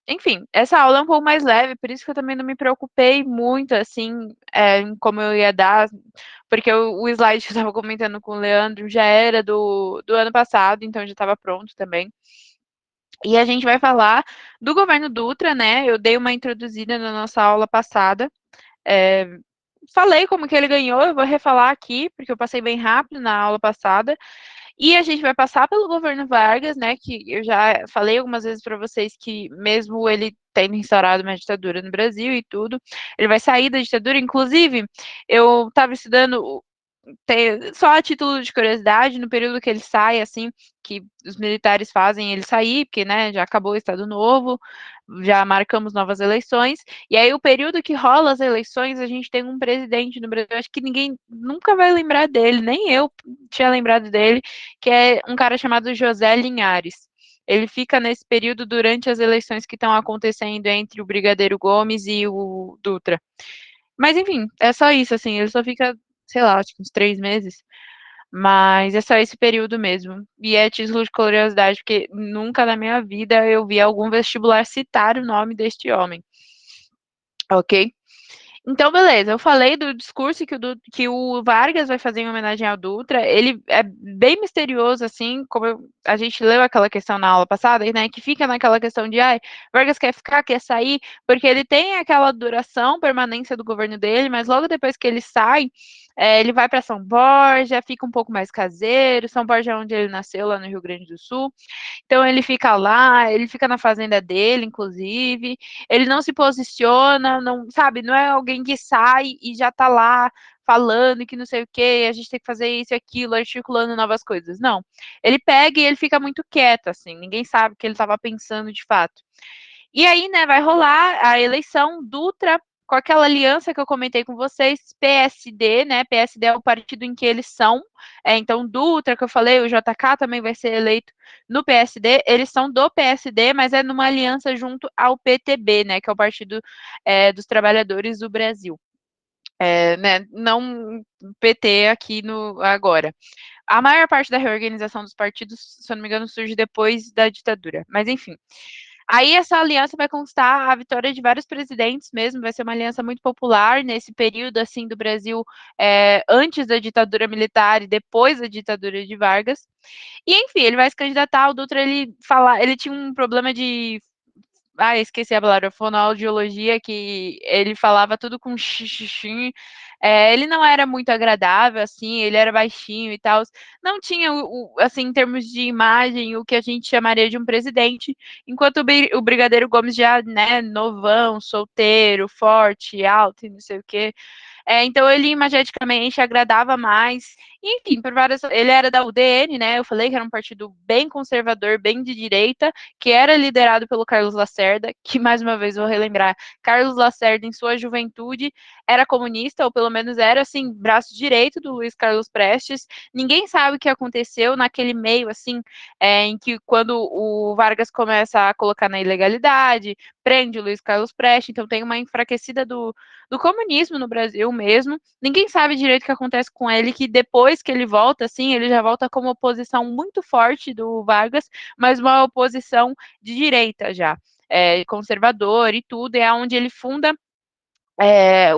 enfim, essa aula é um pouco mais leve, por isso que eu também não me preocupei muito, assim, em como eu ia dar, porque o slide que eu estava comentando com o Leandro já era do ano passado, então já estava pronto também. E a gente vai falar do governo Dutra, né? Eu dei uma introduzida na nossa aula passada. É, falei como que ele ganhou, eu vou refalar aqui, porque eu passei bem rápido na aula passada. E a gente vai passar pelo governo Vargas, né? Que eu já falei algumas vezes para vocês que, mesmo ele tendo instaurado uma ditadura no Brasil e tudo, ele vai sair da ditadura. Inclusive, eu estava estudando só a título de curiosidade, no período que ele sai, assim, que os militares fazem ele sair, porque, né, já acabou o Estado Novo, já marcamos novas eleições, e aí o período que rola as eleições, a gente tem um presidente no Brasil, acho que ninguém nunca vai lembrar dele, nem eu tinha lembrado dele, que é um cara chamado José Linhares. Ele fica nesse período durante as eleições que estão acontecendo entre o Brigadeiro Gomes e o Dutra. Mas enfim, é só isso, assim, ele só fica, sei lá, acho que uns 3 meses. Mas é só esse período mesmo. E é título de curiosidade, porque nunca na minha vida eu vi algum vestibular citar o nome deste homem. Ok? Então, beleza, eu falei do discurso que o Vargas vai fazer em homenagem ao Dutra. Ele é bem misterioso, assim, como a gente leu aquela questão na aula passada, né? Que fica naquela questão de, ai, Vargas quer ficar, quer sair, porque ele tem aquela duração, permanência do governo dele, mas logo depois que ele sai, ele vai para São Borja, fica um pouco mais caseiro. São Borja é onde ele nasceu, lá no Rio Grande do Sul. Então ele fica lá, ele fica na fazenda dele, inclusive. Ele não se posiciona, não, sabe, não é alguém que sai e já tá lá falando que não sei o que, a gente tem que fazer isso e aquilo, articulando novas coisas. Não. Ele pega e ele fica muito quieto, assim, ninguém sabe o que ele estava pensando de fato. E aí, né, vai rolar a eleição Dutra com aquela aliança que eu comentei com vocês, PSD, né? PSD é o partido em que eles são. Então, Dutra, que eu falei, o JK também vai ser eleito no PSD. Eles são do PSD, mas é numa aliança junto ao PTB, né? Que é o Partido dos Trabalhadores do Brasil. Né, não PT aqui no agora. A maior parte da reorganização dos partidos, se eu não me engano, surge depois da ditadura. Mas enfim. Aí essa aliança vai constar a vitória de vários presidentes mesmo, vai ser uma aliança muito popular nesse período assim do Brasil, antes da ditadura militar e depois da ditadura de Vargas. E enfim, ele vai se candidatar. O Dutra ele tinha um problema de esqueci a palavra, fonoaudiologia, que ele falava tudo com xixi. Ele não era muito agradável, assim, ele era baixinho e tal. Não tinha, assim, em termos de imagem, o que a gente chamaria de um presidente, enquanto o Brigadeiro Gomes já, né, novão, solteiro, forte, alto e não sei o quê. Então ele imageticamente agradava mais. Enfim, por várias. Ele era da UDN, né? Eu falei que era um partido bem conservador, bem de direita, que era liderado pelo Carlos Lacerda, que mais uma vez vou relembrar, Carlos Lacerda, em sua juventude, era comunista, ou pelo menos era assim, braço direito do Luiz Carlos Prestes. Ninguém sabe o que aconteceu naquele meio, assim, em que quando o Vargas começa a colocar na ilegalidade, prende o Luiz Carlos Prestes, então tem uma enfraquecida do comunismo no Brasil mesmo. Ninguém sabe direito o que acontece com ele, que depois que ele volta, assim, ele já volta como oposição muito forte do Vargas, mas uma oposição de direita já, conservador e tudo, é onde ele funda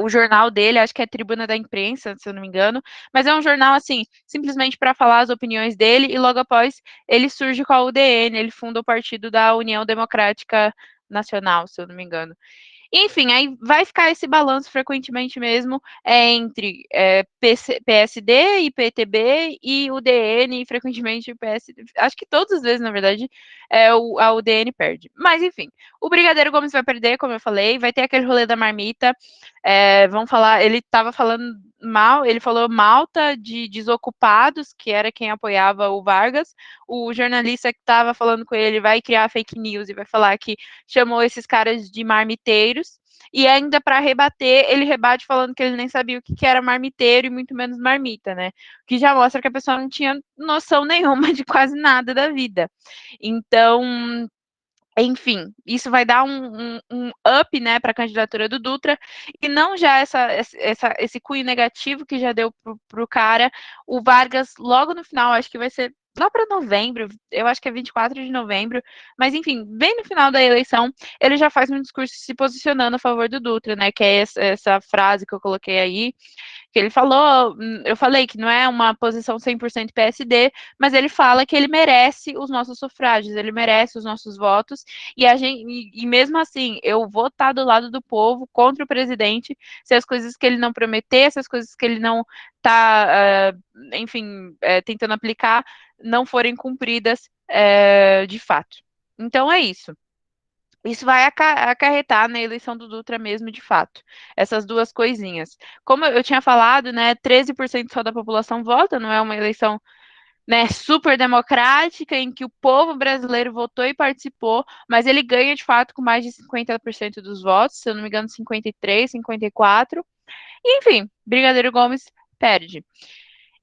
o jornal dele, acho que é Tribuna da Imprensa, se eu não me engano, mas é um jornal, assim, simplesmente para falar as opiniões dele, e logo após ele surge com a UDN, ele funda o partido da União Democrática Nacional, se eu não me engano. Enfim, aí vai ficar esse balanço frequentemente mesmo entre PSD e PTB e UDN, e frequentemente o PSD. Acho que todas as vezes, na verdade, a UDN perde. Mas, enfim, o Brigadeiro Gomes vai perder, como eu falei, vai ter aquele rolê da marmita. Vão falar, ele estava falando mal, ele falou malta de desocupados, que era quem apoiava o Vargas. O jornalista que estava falando com ele vai criar fake news e vai falar que chamou esses caras de marmiteiros. E ainda para rebater, ele rebate falando que ele nem sabia o que era marmiteiro e muito menos marmita, né? O que já mostra que a pessoa não tinha noção nenhuma de quase nada da vida. Então, enfim, isso vai dar um up, né, para a candidatura do Dutra, e não já esse cunho negativo que já deu pro cara. O Vargas, logo no final, acho que vai ser lá para novembro, eu acho que é 24 de novembro, mas enfim, bem no final da eleição, ele já faz um discurso se posicionando a favor do Dutra, né? Que é essa frase que eu coloquei aí, que ele falou, eu falei que não é uma posição 100% PSD, mas ele fala que ele merece os nossos sufrágios, ele merece os nossos votos, e a gente, e mesmo assim, eu vou estar do lado do povo contra o presidente, se as coisas que ele não prometer, se as coisas que ele não está, enfim, tentando aplicar, não forem cumpridas de fato. Então é isso. Isso vai acarretar na eleição do Dutra mesmo, de fato. Essas duas coisinhas. Como eu tinha falado, né, 13% só da população vota, não é uma eleição, né, super democrática, em que o povo brasileiro votou e participou, mas ele ganha, de fato, com mais de 50% dos votos, se eu não me engano, 53, 54. E, enfim, Brigadeiro Gomes perde.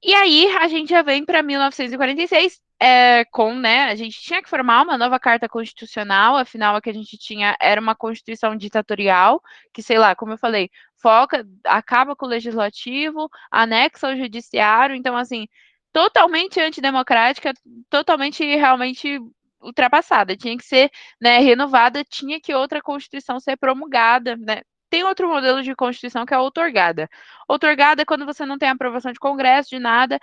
E aí a gente já vem para 1946, com, né, a gente tinha que formar uma nova carta constitucional, afinal a que a gente tinha era uma constituição ditatorial, que sei lá, como eu falei, foca, acaba com o legislativo, anexa ao judiciário, então assim, totalmente antidemocrática, totalmente realmente ultrapassada, tinha que ser, né, renovada, tinha que outra constituição ser promulgada, né? Tem outro modelo de constituição que é a outorgada. Outorgada é quando você não tem aprovação de Congresso, de nada,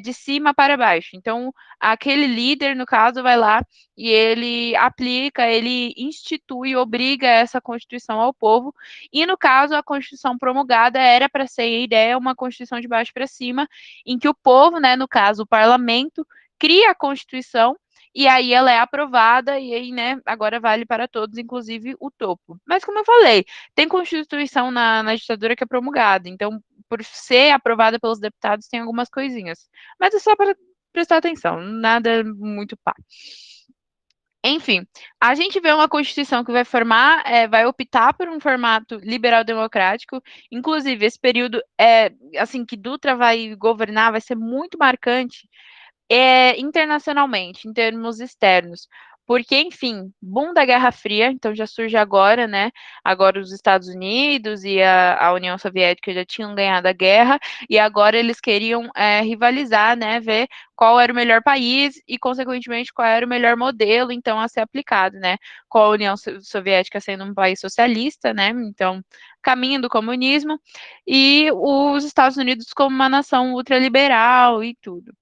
de cima para baixo. Então, aquele líder, no caso, vai lá e ele aplica, ele institui, obriga essa Constituição ao povo. E, no caso, a Constituição promulgada era para ser a ideia, uma Constituição de baixo para cima, em que o povo, né, no caso, o parlamento, cria a Constituição e aí ela é aprovada e aí, né, agora vale para todos, inclusive o topo. Mas como eu falei, tem Constituição na ditadura que é promulgada, então por ser aprovada pelos deputados tem algumas coisinhas. Mas é só para prestar atenção, nada muito pá. Enfim, a gente vê uma Constituição que vai formar, vai optar por um formato liberal-democrático. Inclusive, esse período assim que Dutra vai governar vai ser muito marcante internacionalmente, em termos externos. Porque, enfim, boom da Guerra Fria, então já surge agora, né? Agora os Estados Unidos e a União Soviética já tinham ganhado a guerra, e agora eles queriam rivalizar, né? Ver qual era o melhor país e, consequentemente, qual era o melhor modelo, então, a ser aplicado, né? Com a União Soviética sendo um país socialista, né? Então, caminho do comunismo, e os Estados Unidos como uma nação ultraliberal e tudo.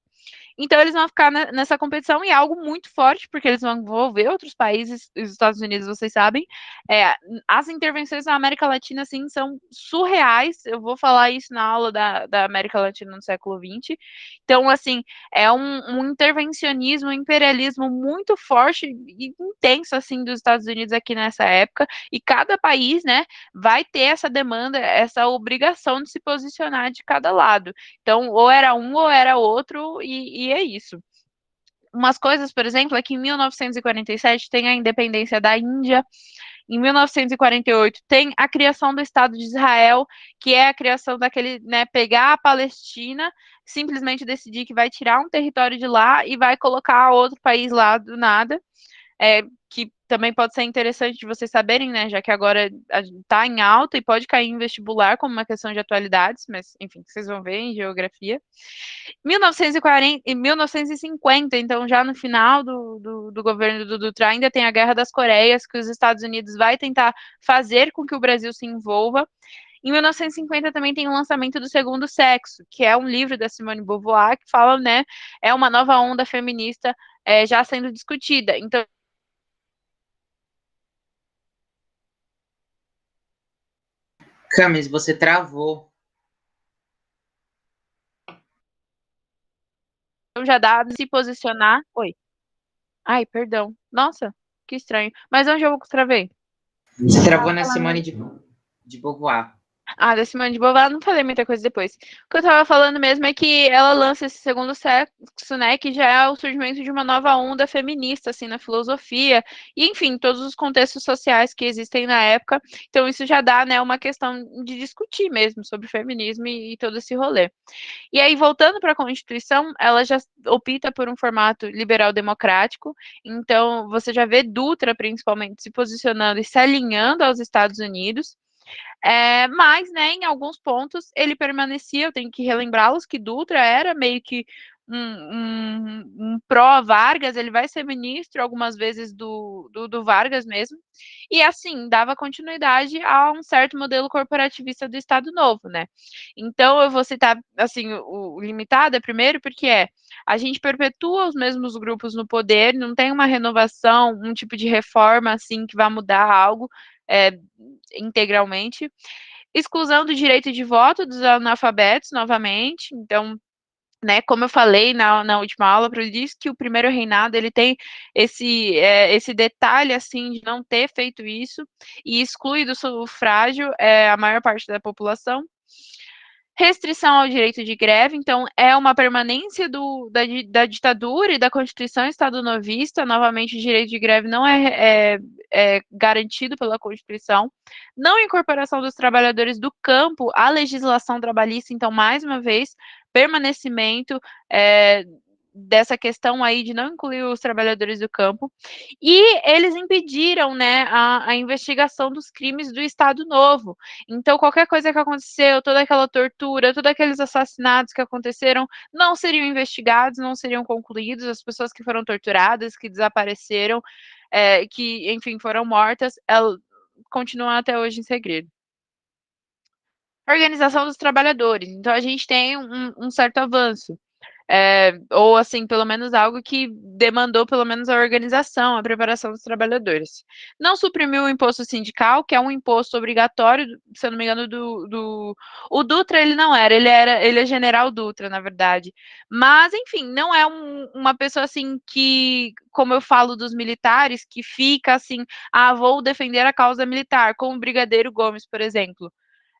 Então, eles vão ficar nessa competição e é algo muito forte, porque eles vão envolver outros países, os Estados Unidos, vocês sabem. É, as intervenções na América Latina, assim, são surreais. Eu vou falar isso na aula da América Latina no século XX. Então, assim, é um intervencionismo, um imperialismo muito forte e intenso, assim, dos Estados Unidos aqui nessa época. E cada país, né, vai ter essa demanda, essa obrigação de se posicionar de cada lado. Então, ou era um ou era outro, e é isso. Umas coisas, por exemplo, é que em 1947 tem a independência da Índia, em 1948 tem a criação do Estado de Israel, que é a criação daquele, né, pegar a Palestina, simplesmente decidir que vai tirar um território de lá e vai colocar outro país lá do nada, que também pode ser interessante de vocês saberem, né, já que agora está em alta e pode cair em vestibular como uma questão de atualidades, mas enfim, vocês vão ver em geografia. 1940, em 1950, então já no final do governo do Dutra, ainda tem a Guerra das Coreias, que os Estados Unidos vai tentar fazer com que o Brasil se envolva. Em 1950 também tem o lançamento do Segundo Sexo, que é um livro da Simone de Beauvoir que fala, né, é uma nova onda feminista já sendo discutida. Então Camis, você travou. já dá de se posicionar. Oi. Ai, perdão. Nossa, que estranho. Mas onde eu travei? Você travou Tava na falando. Simone de Beauvoir. Ah, da Simone de Beauvoir, não falei muita coisa depois. O que eu tava falando mesmo é que ela lança esse segundo sexo, né, que já é o surgimento de uma nova onda feminista, assim, na filosofia, e enfim, todos os contextos sociais que existem na época. Então isso já dá, né, uma questão de discutir mesmo sobre feminismo e todo esse rolê. E aí, voltando para a Constituição, ela já opta por um formato liberal democrático, então você já vê Dutra, principalmente, se posicionando e se alinhando aos Estados Unidos, mas, né, em alguns pontos ele permanecia, eu tenho que relembrá-los que Dutra era meio que um pró-Vargas, ele vai ser ministro algumas vezes do Vargas mesmo, e assim, dava continuidade a um certo modelo corporativista do Estado Novo, né? Então, eu vou citar, assim, o limitado, primeiro, porque a gente perpetua os mesmos grupos no poder, não tem uma renovação, um tipo de reforma, assim, que vai mudar algo integralmente. Exclusão do direito de voto dos analfabetos, novamente, então, né, como eu falei na última aula, eu disse que o primeiro reinado ele tem esse detalhe assim de não ter feito isso e exclui do sufrágio a maior parte da população. Restrição ao direito de greve, então é uma permanência da ditadura e da Constituição Estado-novista. Novamente, o direito de greve não é garantido pela Constituição. Não incorporação dos trabalhadores do campo à legislação trabalhista, então, mais uma vez, permanecimento dessa questão aí de não incluir os trabalhadores do campo. E eles impediram, né, a investigação dos crimes do Estado Novo. Então, qualquer coisa que aconteceu, toda aquela tortura, todos aqueles assassinatos que aconteceram, não seriam investigados, não seriam concluídos. As pessoas que foram torturadas, que desapareceram, que, enfim, foram mortas, elas continuam até hoje em segredo. Organização dos trabalhadores. Então, a gente tem um certo avanço. Ou assim, pelo menos algo que demandou pelo menos a organização, a preparação dos trabalhadores. Não suprimiu o imposto sindical, que é um imposto obrigatório, se eu não me engano, o Dutra ele não era, ele é general Dutra, na verdade. Mas, enfim, não é uma pessoa assim que, como eu falo dos militares, que fica assim, vou defender a causa militar, como o Brigadeiro Gomes, por exemplo.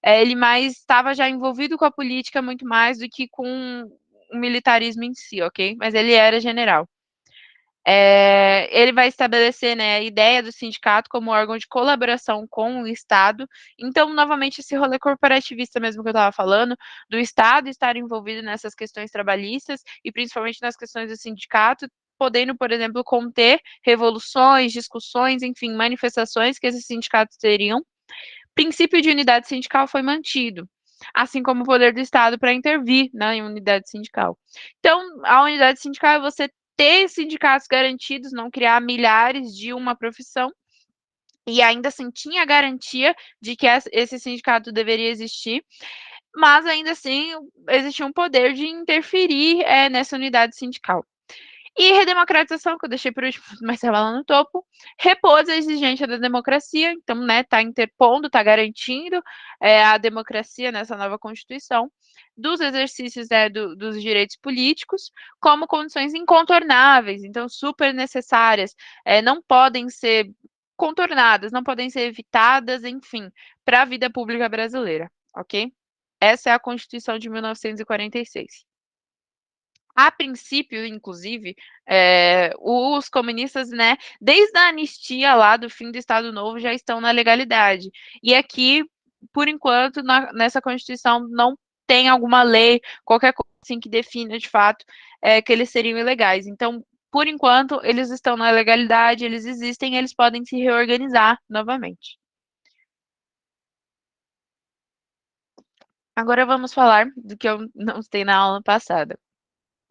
Ele mais estava já envolvido com a política muito mais do que com o militarismo em si, ok? Mas ele era general. Ele vai estabelecer, né, a ideia do sindicato como órgão de colaboração com o Estado. Então, novamente, esse rolê corporativista mesmo que eu estava falando, do Estado estar envolvido nessas questões trabalhistas e principalmente nas questões do sindicato, podendo, por exemplo, conter revoluções, discussões, enfim, manifestações que esses sindicatos teriam. Princípio de unidade sindical foi mantido, assim como o poder do Estado para intervir na unidade sindical. Então, a unidade sindical é você ter sindicatos garantidos, não criar milhares de uma profissão, e ainda assim tinha a garantia de que esse sindicato deveria existir, mas ainda assim existia um poder de interferir nessa unidade sindical. E redemocratização, que eu deixei por último, mas estava lá no topo, repôs a exigência da democracia, então, né, está interpondo, está garantindo a democracia nessa nova Constituição, dos exercícios dos direitos políticos, como condições incontornáveis, então, super necessárias, não podem ser contornadas, não podem ser evitadas, enfim, para a vida pública brasileira, ok? Essa é a Constituição de 1946. A princípio, inclusive, os comunistas, né, desde a anistia lá do fim do Estado Novo, já estão na legalidade. E aqui, por enquanto, nessa Constituição não tem alguma lei, qualquer coisa assim que defina de fato que eles seriam ilegais. Então, por enquanto, eles estão na legalidade, eles existem, eles podem se reorganizar novamente. Agora vamos falar do que eu não citei na aula passada.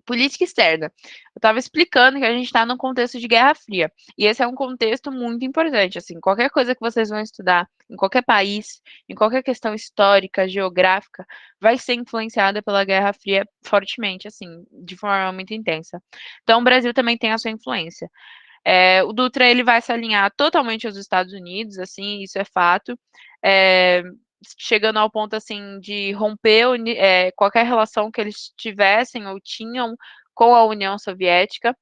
Política externa. Eu estava explicando que a gente está num contexto de Guerra Fria. E esse é um contexto muito importante. Assim, qualquer coisa que vocês vão estudar em qualquer país, em qualquer questão histórica, geográfica, vai ser influenciada pela Guerra Fria fortemente, assim, de forma muito intensa. Então, o Brasil também tem a sua influência. O Dutra ele vai se alinhar totalmente aos Estados Unidos, assim, isso é fato. É, chegando ao ponto assim de romper qualquer relação que eles tivessem ou tinham com a União Soviética,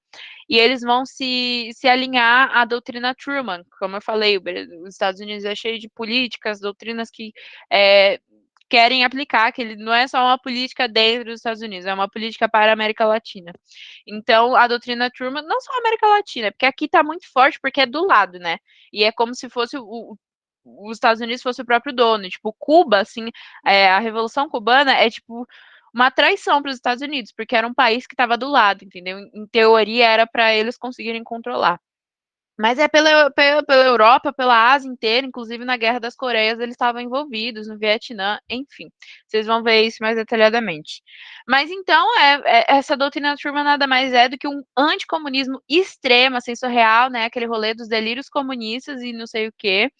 e eles vão se alinhar à doutrina Truman, como eu falei, os Estados Unidos é cheio de políticas, doutrinas que querem aplicar, que ele não é só uma política dentro dos Estados Unidos, é uma política para a América Latina. Então, a doutrina Truman, não só a América Latina, porque aqui está muito forte, porque é do lado, né? E é como se fosse os Estados Unidos fosse o próprio dono. Tipo, Cuba, assim, a Revolução Cubana é tipo uma traição para os Estados Unidos, porque era um país que estava do lado, entendeu? Em teoria era para eles conseguirem controlar. Mas é pela Europa, pela Ásia inteira, inclusive na Guerra das Coreias eles estavam envolvidos, no Vietnã, enfim. Vocês vão ver isso mais detalhadamente. Mas então, essa doutrina Truman nada mais é do que um anticomunismo extremo, assim, surreal, né? Aquele rolê dos delírios comunistas e não sei o quê.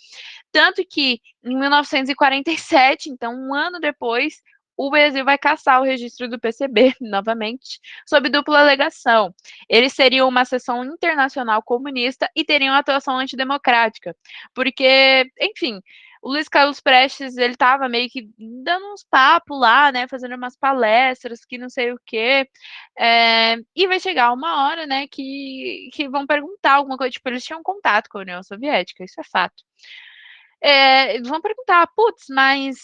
Tanto que, em 1947, então um ano depois, o Brasil vai caçar o registro do PCB, novamente, sob dupla alegação. Eles seriam uma seção internacional comunista e teriam atuação antidemocrática. Porque, enfim, o Luiz Carlos Prestes, ele estava meio que dando uns papos lá, né, fazendo umas palestras, que não sei o quê, e vai chegar uma hora, né, que vão perguntar alguma coisa, tipo, eles tinham contato com a União Soviética, isso é fato. Vão perguntar, putz, mas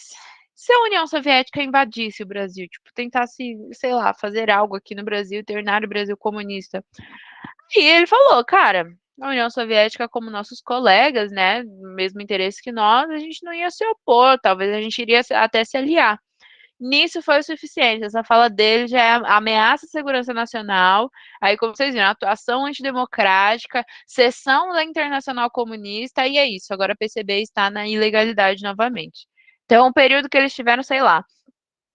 se a União Soviética invadisse o Brasil, tipo, tentasse, sei lá, fazer algo aqui no Brasil, tornar o Brasil comunista. E ele falou, cara, a União Soviética, como nossos colegas, né, mesmo interesse que nós, a gente não ia se opor, talvez a gente iria até se aliar. Nisso foi o suficiente. Essa fala dele já é ameaça à segurança nacional. Aí, como vocês viram, atuação antidemocrática, sessão da Internacional Comunista, e é isso. Agora a PCB está na ilegalidade novamente. Então, o período que eles tiveram, sei lá,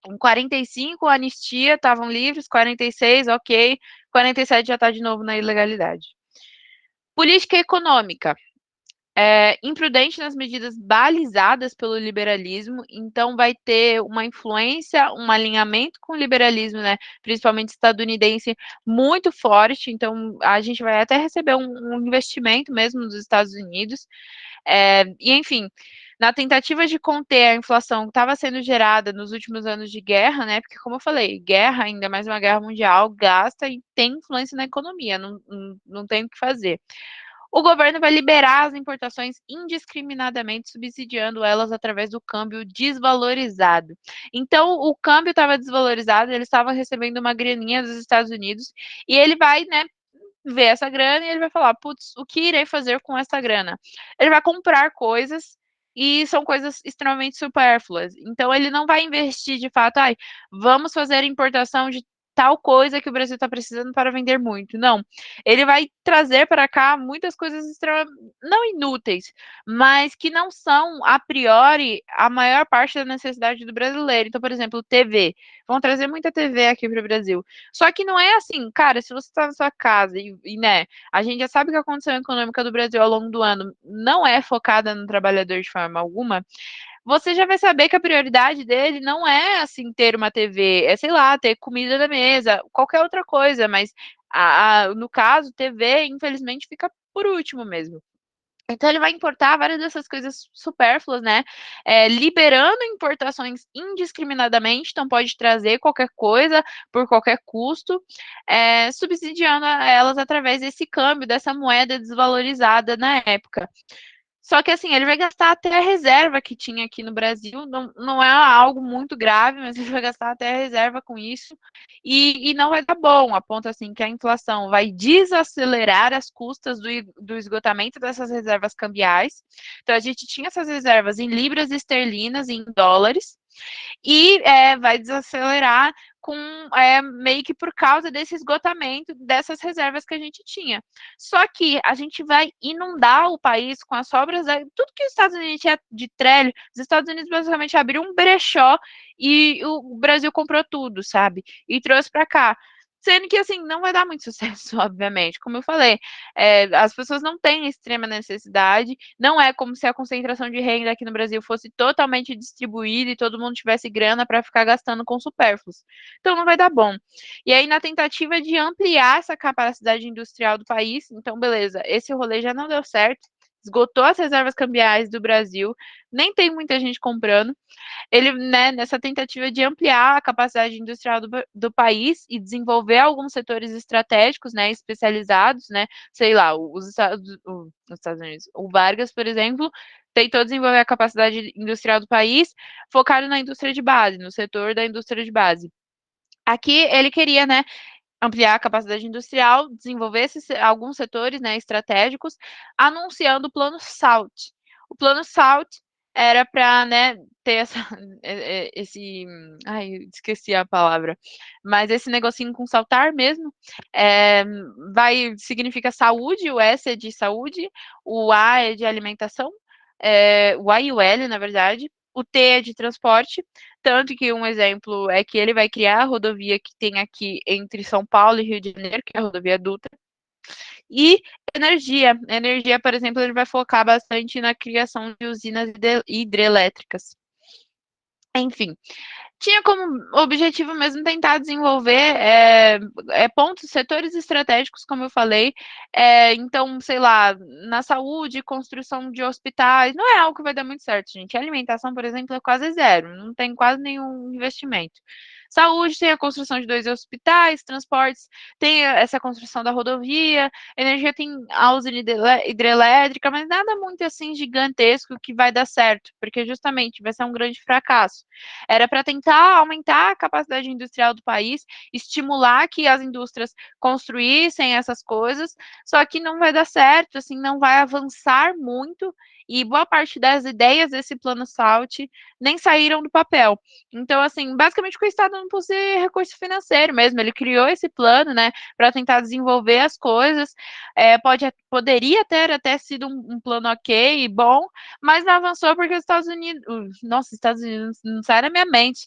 em 45, anistia, estavam livres, 46, ok, 47 já está de novo na ilegalidade. Política econômica imprudente nas medidas balizadas pelo liberalismo, então vai ter uma influência, um alinhamento com o liberalismo, né, principalmente estadunidense, muito forte. Então a gente vai até receber um investimento mesmo nos Estados Unidos. E enfim, na tentativa de conter a inflação que estava sendo gerada nos últimos anos de guerra, né? Porque, como eu falei, guerra, ainda mais uma guerra mundial, gasta e tem influência na economia, não tem o que fazer. O governo vai liberar as importações indiscriminadamente, subsidiando elas através do câmbio desvalorizado. Então, o câmbio estava desvalorizado, eles estavam recebendo uma graninha dos Estados Unidos, e ele vai, né, ver essa grana e ele vai falar: putz, o que irei fazer com essa grana? Ele vai comprar coisas. E são coisas extremamente supérfluas. Então, ele não vai investir de fato, ai, vamos fazer importação de tal coisa que o Brasil está precisando para vender muito. Não. Ele vai trazer para cá muitas coisas não inúteis, mas que não são, a priori, a maior parte da necessidade do brasileiro. Então, por exemplo, TV. Vão trazer muita TV aqui para o Brasil. Só que não é assim, cara, se você está na sua casa né, a gente já sabe que a condição econômica do Brasil ao longo do ano não é focada no trabalhador de forma alguma, você já vai saber que a prioridade dele não é assim ter uma TV, é sei lá, ter comida na mesa, qualquer outra coisa, mas no caso, TV, infelizmente, fica por último mesmo. Então ele vai importar várias dessas coisas supérfluas, né? Liberando importações indiscriminadamente, então pode trazer qualquer coisa por qualquer custo, subsidiando elas através desse câmbio, dessa moeda desvalorizada na época. Só que assim, ele vai gastar até a reserva que tinha aqui no Brasil, não é algo muito grave, mas ele vai gastar até a reserva com isso, e não vai dar bom, a ponto assim que a inflação vai desacelerar as custas do esgotamento dessas reservas cambiais. Então a gente tinha essas reservas em libras esterlinas e em dólares, e vai desacelerar com meio que por causa desse esgotamento dessas reservas que a gente tinha. Só que a gente vai inundar o país com as sobras, tudo que os Estados Unidos tinha de trélio, os Estados Unidos basicamente abriu um brechó e o Brasil comprou tudo, sabe? E trouxe para cá. Sendo que, assim, não vai dar muito sucesso, obviamente. Como eu falei, as pessoas não têm extrema necessidade, não é como se a concentração de renda aqui no Brasil fosse totalmente distribuída e todo mundo tivesse grana para ficar gastando com supérfluos. Então, não vai dar bom. E aí, na tentativa de ampliar essa capacidade industrial do país, então, beleza, esse rolê já não deu certo, esgotou as reservas cambiais do Brasil, nem tem muita gente comprando. Ele, né, nessa tentativa de ampliar a capacidade industrial do país e desenvolver alguns setores estratégicos, né, especializados, né, sei lá, os Estados Unidos, o Vargas, por exemplo, tentou desenvolver a capacidade industrial do país focado na indústria de base, no setor da indústria de base. Aqui ele queria, né, ampliar a capacidade industrial, desenvolver alguns setores, né, estratégicos, anunciando o Plano SALT. O Plano SALT era para, né, ter esse, ai, esqueci a palavra, mas esse negocinho com saltar mesmo, significa saúde, o S é de saúde, o A é de alimentação, o A e o L, na verdade, o T é de transporte, tanto que um exemplo é que ele vai criar a rodovia que tem aqui entre São Paulo e Rio de Janeiro, que é a rodovia Dutra, e energia. Energia, por exemplo, ele vai focar bastante na criação de usinas hidrelétricas. Enfim, tinha como objetivo mesmo tentar desenvolver pontos, setores estratégicos, como eu falei. Então, sei lá, na saúde, construção de hospitais, não é algo que vai dar muito certo, gente. A alimentação, por exemplo, é quase zero, não tem quase nenhum investimento. Saúde tem a construção de 2 hospitais, transportes tem essa construção da rodovia, energia tem a usina hidrelétrica, mas nada muito assim gigantesco que vai dar certo, porque justamente vai ser um grande fracasso. Era para tentar aumentar a capacidade industrial do país, estimular que as indústrias construíssem essas coisas, só que não vai dar certo, assim, não vai avançar muito, e boa parte das ideias desse plano SALT nem saíram do papel. Então, assim, basicamente o Estado não possui recurso financeiro mesmo, ele criou esse plano, né, para tentar desenvolver as coisas, poderia ter até sido um plano ok, bom, mas não avançou porque os Estados Unidos, nossa, Estados Unidos não sai da minha mente.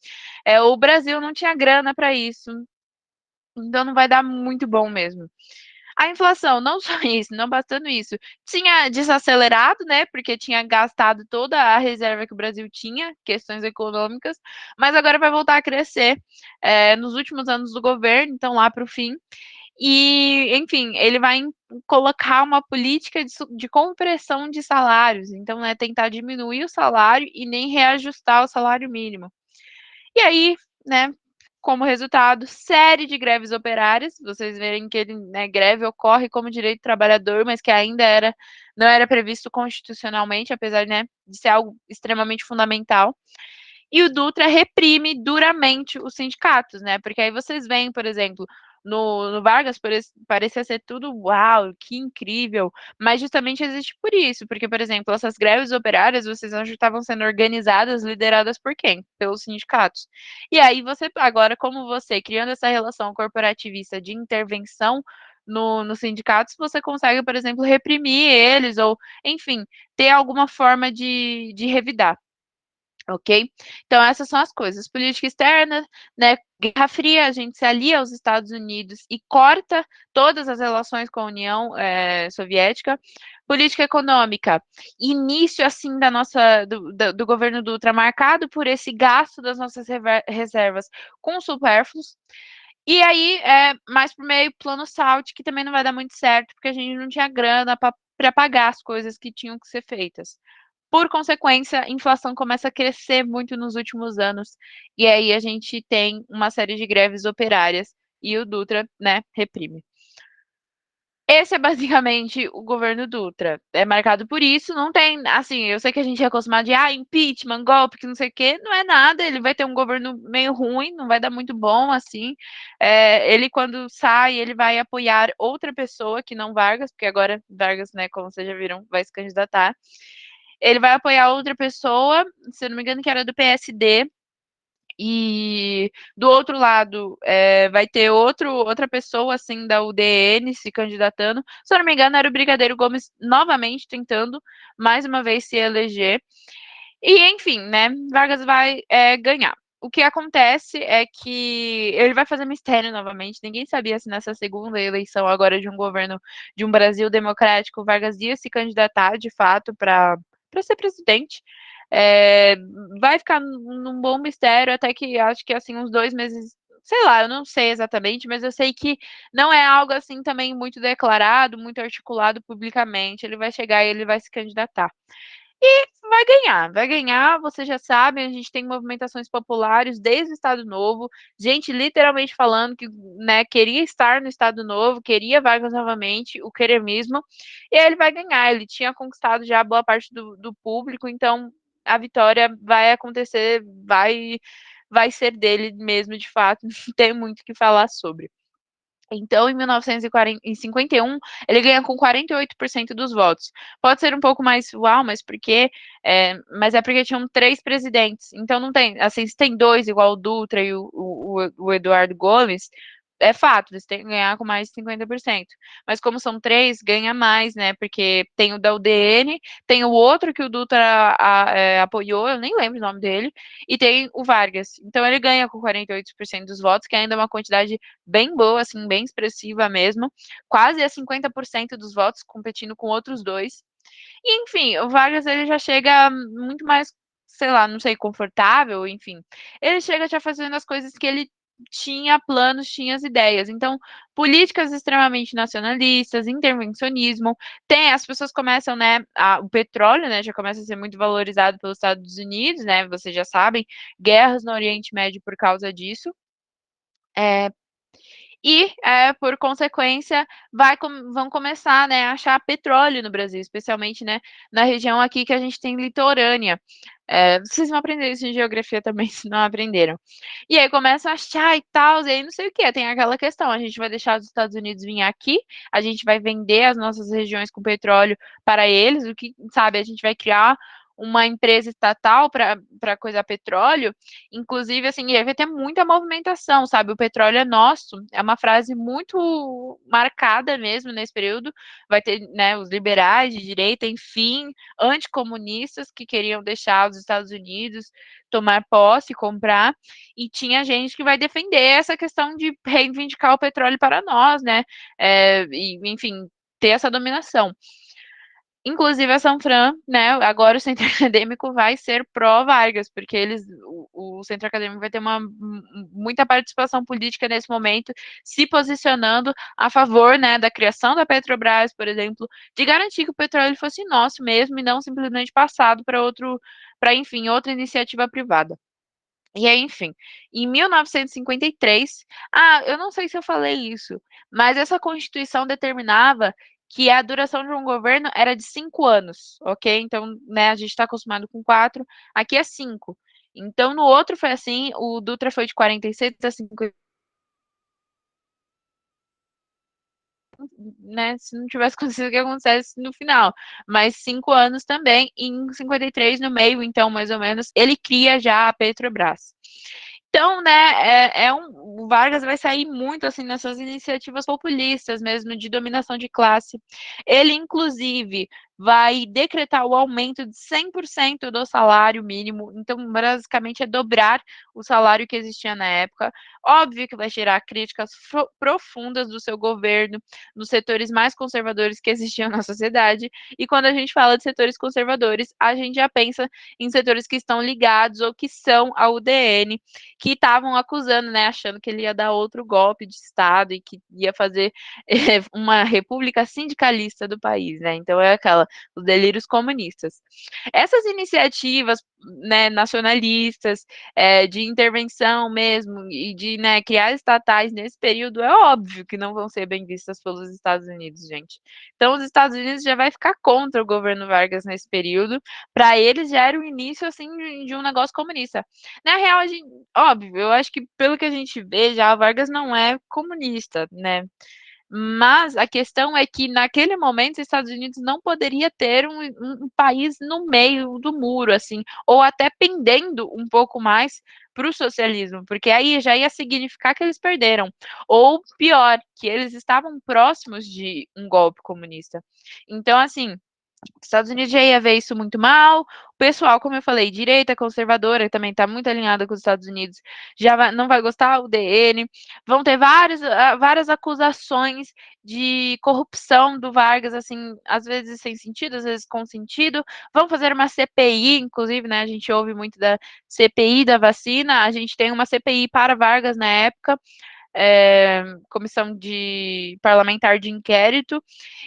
O Brasil não tinha grana para isso, então não vai dar muito bom mesmo. A inflação, não só isso, não bastando isso, tinha desacelerado, né? Porque tinha gastado toda a reserva que o Brasil tinha, questões econômicas, mas agora vai voltar a crescer nos últimos anos do governo, então lá para o fim. E, enfim, ele vai colocar uma política de compressão de salários, então, né, tentar diminuir o salário e nem reajustar o salário mínimo. E aí, né, como resultado, série de greves operárias. Vocês verem que ele, né, greve ocorre como direito trabalhador, mas que ainda não era previsto constitucionalmente, apesar, né, de ser algo extremamente fundamental. E o Dutra reprime duramente os sindicatos, né? Porque aí vocês veem, por exemplo, no Vargas parecia ser tudo uau, que incrível, mas justamente existe por isso, porque, por exemplo, essas greves operárias, vocês acham que estavam sendo organizadas, lideradas por quem? Pelos sindicatos. E aí você, agora, como você, criando essa relação corporativista de intervenção nos sindicatos, você consegue, por exemplo, reprimir eles, ou, enfim, ter alguma forma de revidar. Ok? Então, essas são as coisas. Política externa, né? Guerra Fria, a gente se alia aos Estados Unidos e corta todas as relações com a União Soviética. Política econômica, início assim do governo Dutra, marcado por esse gasto das nossas reservas com supérfluos. E aí, mais por meio plano SALT, que também não vai dar muito certo, porque a gente não tinha grana para pagar as coisas que tinham que ser feitas. Por consequência, a inflação começa a crescer muito nos últimos anos, e aí a gente tem uma série de greves operárias e o Dutra, né, reprime. Esse é basicamente o governo Dutra. É marcado por isso, não tem, assim, eu sei que a gente é acostumado de, impeachment, golpe, que não sei o quê, não é nada, ele vai ter um governo meio ruim, não vai dar muito bom, assim. Ele, quando sai, ele vai apoiar outra pessoa, que não Vargas, porque agora Vargas, né, como vocês já viram, vai se candidatar. Ele vai apoiar outra pessoa, se eu não me engano, que era do PSD, e do outro lado vai ter outra pessoa assim da UDN se candidatando. Se eu não me engano, era o Brigadeiro Gomes novamente tentando mais uma vez se eleger. E enfim, né? Vargas vai ganhar. O que acontece é que ele vai fazer mistério novamente. Ninguém sabia se nessa segunda eleição agora de um governo de um Brasil democrático, Vargas ia se candidatar de fato para ser presidente. É, vai ficar num bom mistério até que acho que assim uns 2 meses, sei lá, eu não sei exatamente, mas eu sei que não é algo assim também muito declarado, muito articulado publicamente. Ele vai chegar e ele vai se candidatar. E vai ganhar, você já sabe, a gente tem movimentações populares desde o Estado Novo, gente literalmente falando que, né, queria estar no Estado Novo, queria Vargas novamente, o queremismo, e aí ele vai ganhar, ele tinha conquistado já boa parte do público, então a vitória vai acontecer, vai ser dele mesmo, de fato, não tem muito o que falar sobre. Então, em 1951, ele ganha com 48% dos votos. Pode ser um pouco mais uau, mas por quê? Mas é porque tinham 3 presidentes. Então não tem, assim, se tem 2 igual o Dutra e o Eduardo Gomes, é fato, eles têm que ganhar com mais de 50%. Mas como são 3, ganha mais, né? Porque tem o da UDN, tem o outro que o Dutra apoiou, eu nem lembro o nome dele, e tem o Vargas. Então ele ganha com 48% dos votos, que ainda é uma quantidade bem boa, assim, bem expressiva mesmo, quase a 50% dos votos, competindo com outros 2. E, enfim, o Vargas ele já chega muito mais, sei lá, não sei, confortável, enfim. Ele chega já fazendo as coisas que ele tinha planos, tinha as ideias. Então, políticas extremamente nacionalistas, intervencionismo, tem, as pessoas começam, né, o petróleo, né, já começa a ser muito valorizado pelos Estados Unidos, né, vocês já sabem, guerras no Oriente Médio por causa disso. É, e, por consequência, vão começar, né, a achar petróleo no Brasil, especialmente, né, na região aqui que a gente tem litorânea. Vocês vão aprender isso em geografia também, se não aprenderam. E aí começam a achar e tal, e aí não sei o que, tem aquela questão, a gente vai deixar os Estados Unidos vir aqui, a gente vai vender as nossas regiões com petróleo para eles, o que, sabe, a gente vai criar uma empresa estatal para coisar petróleo. Inclusive, assim, e aí vai ter muita movimentação, sabe? O petróleo é nosso, é uma frase muito marcada mesmo nesse período. Vai ter, né, os liberais de direita, enfim, anticomunistas que queriam deixar os Estados Unidos tomar posse, comprar, e tinha gente que vai defender essa questão de reivindicar o petróleo para nós, né? E, enfim, ter essa dominação. Inclusive a Sanfran, né, agora o centro acadêmico vai ser pró-Vargas, porque o centro acadêmico vai ter muita participação política nesse momento, se posicionando a favor, né, da criação da Petrobras, por exemplo, de garantir que o petróleo fosse nosso mesmo e não simplesmente passado para, enfim, outra iniciativa privada. E aí, enfim, em 1953, eu não sei se eu falei isso, mas essa Constituição determinava que a duração de um governo era de 5 anos, ok? Então, né, a gente está acostumado com 4, aqui é 5. Então, no outro foi assim, o Dutra foi de 46 a 50, né? Se não tivesse acontecido o que acontece no final. Mas 5 anos também, e em 53, no meio, então, mais ou menos, ele cria já a Petrobras. Então, né, o Vargas vai sair muito assim nessas iniciativas populistas mesmo de dominação de classe. Ele, inclusive, vai decretar o aumento de 100% do salário mínimo. Então, basicamente, é dobrar o salário que existia na época. Óbvio que vai gerar críticas profundas do seu governo nos setores mais conservadores que existiam na sociedade. E quando a gente fala de setores conservadores, a gente já pensa em setores que estão ligados ou que são a UDN, que estavam acusando, né, achando que ele ia dar outro golpe de Estado e que ia fazer uma república sindicalista do país, né? Então é aquela, os delírios comunistas. Essas iniciativas, né, nacionalistas, de intervenção mesmo e de, né, criar estatais nesse período, é óbvio que não vão ser bem vistas pelos Estados Unidos, gente. Então os Estados Unidos já vai ficar contra o governo Vargas nesse período. Para eles já era o início assim de um negócio comunista. Na real, a gente, óbvio, eu acho que pelo que a gente vê, já o Vargas não é comunista, né? Mas a questão é que naquele momento os Estados Unidos não poderia ter um país no meio do muro, assim, ou até pendendo um pouco mais para o socialismo, porque aí já ia significar que eles perderam, ou pior, que eles estavam próximos de um golpe comunista. Então, assim, os Estados Unidos já ia ver isso muito mal. O pessoal, como eu falei, direita conservadora, também está muito alinhada com os Estados Unidos, não vai gostar, o DN. Vão ter várias acusações de corrupção do Vargas, assim, às vezes sem sentido, às vezes com sentido. Vão fazer uma CPI, inclusive, né? A gente ouve muito da CPI da vacina. A gente tem uma CPI para Vargas na época. Comissão de parlamentar de inquérito.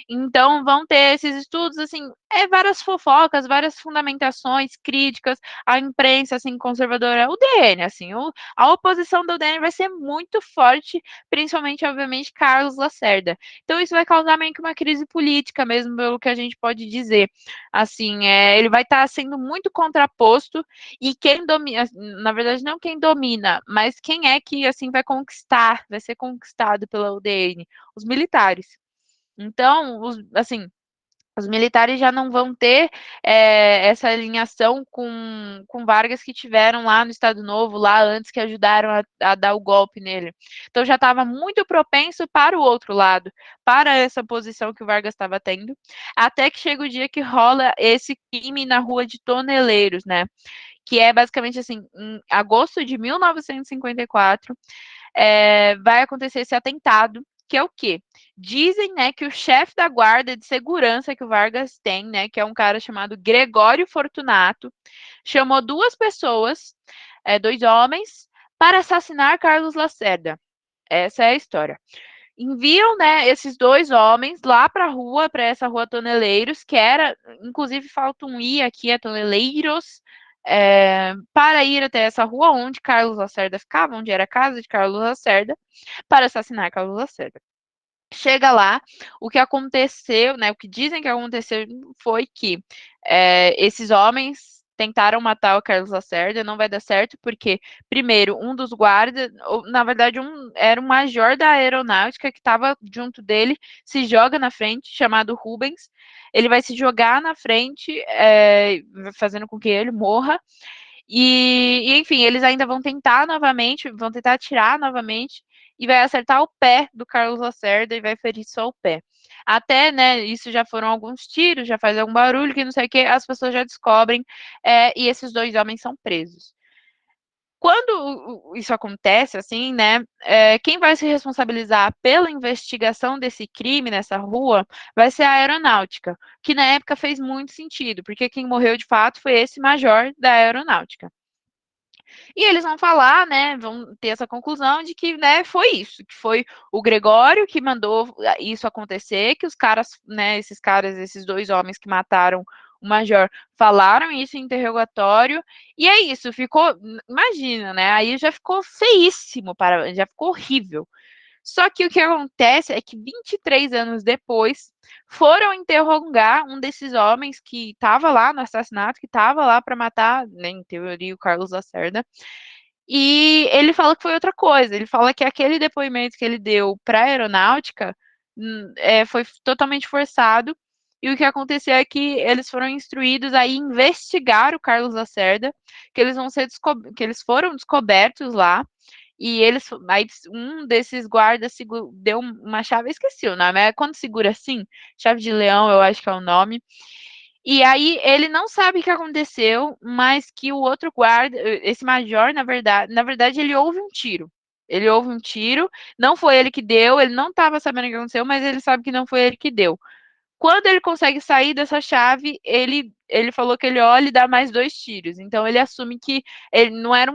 Então, vão ter esses estudos, assim, várias fofocas, várias fundamentações, críticas, a imprensa, assim, conservadora, o DN, assim, a oposição do DN vai ser muito forte, principalmente, obviamente, Carlos Lacerda. Então, isso vai causar meio que uma crise política mesmo, pelo que a gente pode dizer. Assim, ele vai estar sendo muito contraposto e quem domina, na verdade, não quem domina, mas quem é que, assim, vai conquistar vai ser conquistado pela UDN? Os militares. Então, assim, os militares já não vão ter essa alinhação com Vargas que tiveram lá no Estado Novo, lá antes, que ajudaram a dar o golpe nele. Então já estava muito propenso para o outro lado, para essa posição que o Vargas estava tendo, até que chega o dia que rola esse crime na Rua de Toneleiros, né? Que é basicamente assim, em agosto de 1954, vai acontecer esse atentado, que é o quê? Dizem, né, que o chefe da guarda de segurança que o Vargas tem, né, que é um cara chamado Gregório Fortunato, chamou duas pessoas, dois homens, para assassinar Carlos Lacerda. Essa é a história. Enviam, né, esses dois homens lá para a rua, para essa rua Toneleiros, que era, inclusive falta um I aqui, é Toneleiros, para ir até essa rua onde Carlos Lacerda ficava, onde era a casa de Carlos Lacerda, para assassinar Carlos Lacerda. Chega lá, o que aconteceu, né? O que dizem que aconteceu foi que esses homens tentaram matar o Carlos Lacerda, não vai dar certo, porque, primeiro, um dos guardas, ou, na verdade, era um major da aeronáutica que estava junto dele, se joga na frente, chamado Rubens. Ele vai se jogar na frente, fazendo com que ele morra. Enfim, eles ainda vão tentar novamente, vão tentar atirar novamente, e vai acertar o pé do Carlos Lacerda e vai ferir só o pé. Até, né, isso já foram alguns tiros, já faz algum barulho, que não sei o que, as pessoas já descobrem, e esses dois homens são presos. Quando isso acontece, assim, né, quem vai se responsabilizar pela investigação desse crime nessa rua vai ser a aeronáutica, que na época fez muito sentido, porque quem morreu de fato foi esse major da aeronáutica. E eles vão falar, né, vão ter essa conclusão de que, né, foi isso, que foi o Gregório que mandou isso acontecer, que os caras, né, esses dois homens que mataram o major falaram isso em interrogatório, e é isso, ficou, imagina, né, aí já ficou feíssimo, já ficou horrível. Só que o que acontece é que 23 anos depois foram interrogar um desses homens que estava lá no assassinato, que estava lá para matar, né, em teoria, o Carlos Lacerda. E ele fala que foi outra coisa. Ele fala que aquele depoimento que ele deu para a aeronáutica foi totalmente forçado. E o que aconteceu é que eles foram instruídos a investigar o Carlos Lacerda, que eles vão ser que eles foram descobertos lá. E aí um desses guardas deu uma chave, esqueci o nome, é quando segura assim, chave de leão, eu acho que é o nome. E aí ele não sabe o que aconteceu, mas que o outro guarda, esse major, na verdade ele ouve um tiro. Ele ouve um tiro, não foi ele que deu, ele não estava sabendo o que aconteceu, mas ele sabe que não foi ele que deu. Quando ele consegue sair dessa chave, ele falou que ele olha e dá mais dois tiros. Então ele assume que ele não era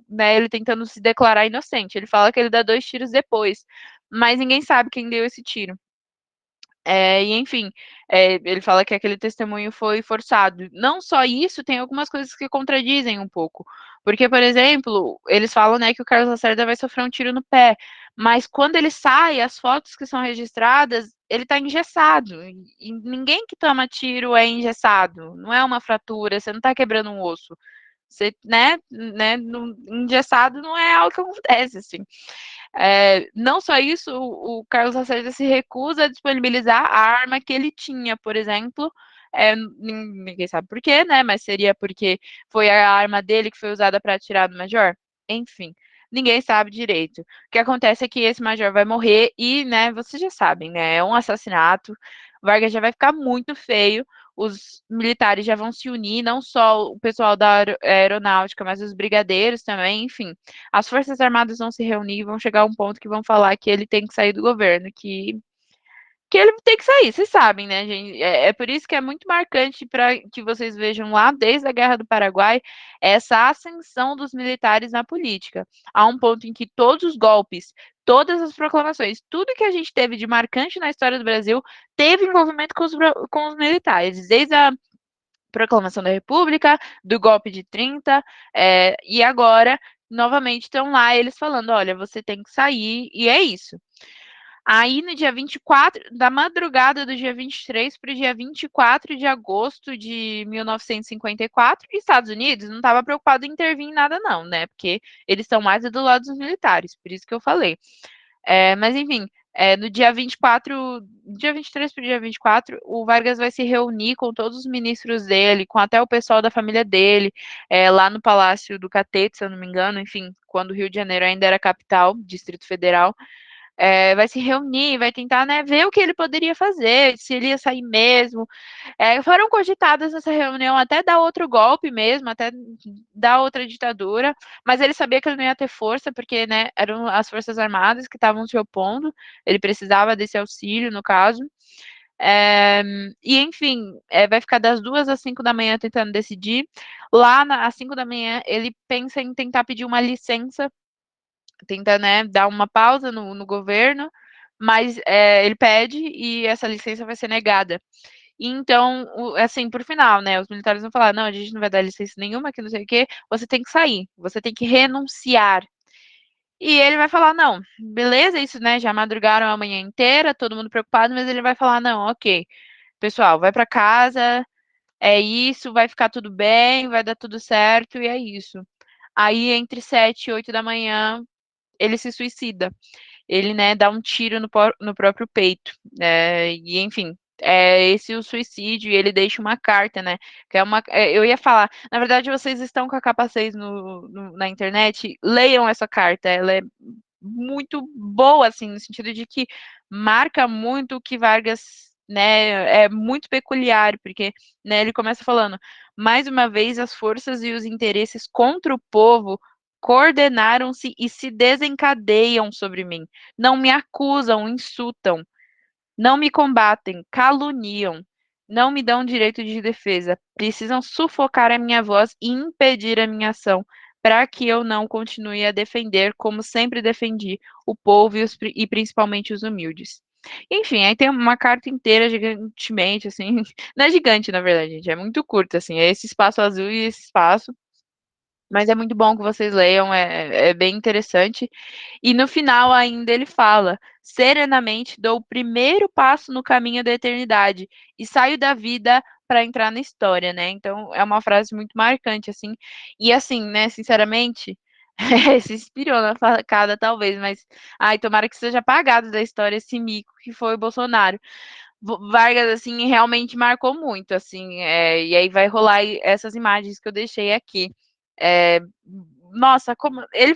né, ele tentando se declarar inocente. Ele fala que ele dá dois tiros depois, mas ninguém sabe quem deu esse tiro. E enfim, ele fala que aquele testemunho foi forçado. Não só isso, tem algumas coisas que contradizem um pouco. Porque, por exemplo, eles falam, né, que o Carlos Lacerda vai sofrer um tiro no pé. Mas quando ele sai, as fotos que são registradas, ele está engessado. E ninguém que toma tiro é engessado. Não é uma fratura, você não está quebrando um osso. Você, né, engessado não é algo que acontece, assim. Não só isso, o Carlos Lacerda se recusa a disponibilizar a arma que ele tinha, por exemplo. Ninguém sabe por quê, né? Mas seria porque foi a arma dele que foi usada para atirar no major? Enfim, ninguém sabe direito. O que acontece é que esse major vai morrer e, né, vocês já sabem, né? É um assassinato. Vargas já vai ficar muito feio. Os militares já vão se unir, não só o pessoal da aeronáutica, mas os brigadeiros também, enfim. As Forças Armadas vão se reunir e vão chegar a um ponto que vão falar que ele tem que sair do governo, que ele tem que sair, vocês sabem, né, gente? É por isso que é muito marcante para que vocês vejam lá, desde a Guerra do Paraguai, essa ascensão dos militares na política. Há um ponto em que todos os golpes, todas as proclamações, tudo que a gente teve de marcante na história do Brasil, teve envolvimento com os militares, desde a proclamação da República, do golpe de 30, e agora, novamente, estão lá eles falando: olha, você tem que sair, e é isso. Aí, no dia 24, da madrugada do dia 23 para o dia 24 de agosto de 1954, Estados Unidos não estava preocupado em intervir em nada, não, né? Porque eles estão mais do lado dos militares, por isso que eu falei. Mas, enfim, no dia 24, dia 23 para o dia 24, o Vargas vai se reunir com todos os ministros dele, com até o pessoal da família dele, lá no Palácio do Catete, se eu não me engano, enfim, quando o Rio de Janeiro ainda era capital, Distrito Federal. Vai se reunir, vai tentar, né, ver o que ele poderia fazer, se ele ia sair mesmo. Foram cogitadas nessa reunião até dar outro golpe mesmo, até dar outra ditadura, mas ele sabia que ele não ia ter força, porque, né, eram as Forças Armadas que estavam se opondo, ele precisava desse auxílio, no caso. E, enfim, vai ficar das 2 às 5 da manhã tentando decidir. Lá, às 5 da manhã, ele pensa em tentar pedir uma licença, tenta, né, dar uma pausa no governo, mas ele pede e essa licença vai ser negada. Então, assim, por final, né, os militares vão falar, não, a gente não vai dar licença nenhuma, que não sei o quê, você tem que sair, você tem que renunciar. E ele vai falar, não, beleza, isso, né, já madrugaram a manhã inteira, todo mundo preocupado, mas ele vai falar, não, ok, pessoal, vai para casa, é isso, vai ficar tudo bem, vai dar tudo certo, e é isso. Aí, entre 7 e 8 da manhã, ele se suicida. Ele, né, dá um tiro no próprio peito. E, enfim, esse o suicídio, e ele deixa uma carta, né? Que eu ia falar, na verdade, vocês estão com a capa 6 na internet, leiam essa carta, ela é muito boa, assim, no sentido de que marca muito o que Vargas, né, é muito peculiar, porque, né, ele começa falando, mais uma vez as forças e os interesses contra o povo coordenaram-se e se desencadeiam sobre mim. Não me acusam, insultam, não me combatem, caluniam, não me dão direito de defesa. Precisam sufocar a minha voz e impedir a minha ação, para que eu não continue a defender, como sempre defendi, o povo e principalmente os humildes. Enfim, aí tem uma carta inteira gigantemente, assim, não é gigante, na verdade, gente, é muito curta, assim, é esse espaço azul e esse espaço, mas é muito bom que vocês leiam, é bem interessante. E no final ainda ele fala: serenamente dou o primeiro passo no caminho da eternidade e saio da vida para entrar na história, né? Então é uma frase muito marcante, assim. E assim, né, sinceramente, se inspirou na facada, talvez, mas ai, tomara que seja apagado da história esse mico que foi o Bolsonaro. Vargas, assim, realmente marcou muito, assim, e aí vai rolar essas imagens que eu deixei aqui. É, nossa, como ele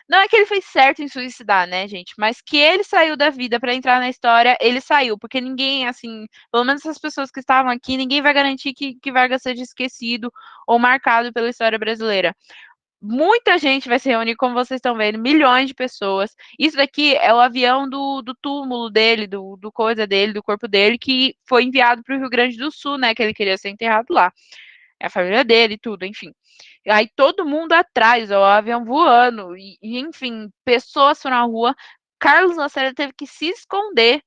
não é que ele fez certo em suicidar, né, gente? Mas que ele saiu da vida para entrar na história, ele saiu, porque ninguém, assim, pelo menos as pessoas que estavam aqui, ninguém vai garantir que Vargas seja esquecido ou marcado pela história brasileira. Muita gente vai se reunir, como vocês estão vendo, milhões de pessoas. Isso daqui é o avião do túmulo dele, do coisa dele, do corpo dele, que foi enviado para o Rio Grande do Sul, né? Que ele queria ser enterrado lá. É a família dele, tudo, enfim. Aí todo mundo atrás, ó, o avião voando, enfim, pessoas foram na rua. Carlos Lacerda teve que se esconder.